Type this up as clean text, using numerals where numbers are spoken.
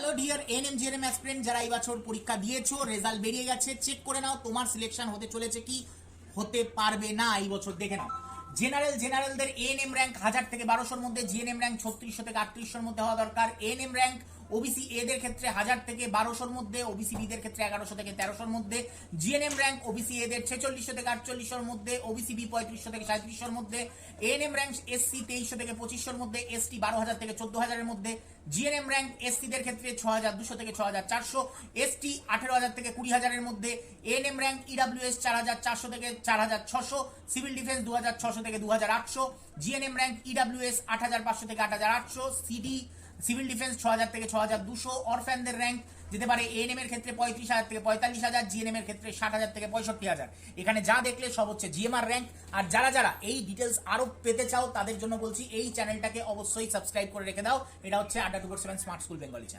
Hello dear NM GNM aspirant যারা এই বছর পরীক্ষা দিয়েছো, রেজাল্ট বেরিয়ে গেছে, চেক করে নাও তোমার সিলেকশন হতে চলেছে কি হতে পারবে না এই বছর। দেখে নাও জেনারেলদের এএনএম র্যাঙ্ক 1000 থেকে 1200-র মধ্যে, জিএনএম র্যাঙ্ক 3600 থেকে 3800-র মধ্যে হওয়া দরকার। এএনএম র্যাঙ্ক ওবিসি এদের ক্ষেত্রে 1000 থেকে 1200-র মধ্যে, ওবিসি বিদের ক্ষেত্রে 1100 থেকে 1300-র মধ্যে। জিএনএম র্যাঙ্ক ওবিসি এদের 4600 থেকে 4800-র মধ্যে, ওবিসি বি 3500 থেকে 3700-র মধ্যে। এএনএম র্যাঙ্ক এসসি 2300 থেকে 2500-র মধ্যে, এসটি 12000 থেকে 14000-এর মধ্যে। জিএনএম র্যাঙ্ক এসসিদের ক্ষেত্রে 6200 থেকে 6400, এসটি 18000 থেকে 20000-এর মধ্যে। এএনএম র্যাঙ্ক ইডব্লিউএস 4400 থেকে 4600, সিভিল ডিফেন্স 2600 থেকে 2800। জিএনএম র্যাঙ্ক ইডব্লিউএস 8500 থেকে 8800, সিডি সিভিল ডিফেন্স 6000 থেকে 6200। অরফ্যানদের র্যাঙ্ক যেতে পারে এএনএম এর ক্ষেত্রে 35000 থেকে 45000, জিএনএম এর ক্ষেত্রে 60000 থেকে 65000। এখানে যা দেখলে সব হচ্ছে জিএমআর র্যাঙ্ক। আর যারা এই ডিটেলস আরো পেতে চাও তাদের জন্য বলছি এই চ্যানেলটাকে অবশ্যই সাবস্ক্রাইব করে রেখে দাও। এটা হচ্ছে আড্ডা 247 স্মার্ট স্কুল বেঙ্গলি চ্যানেল।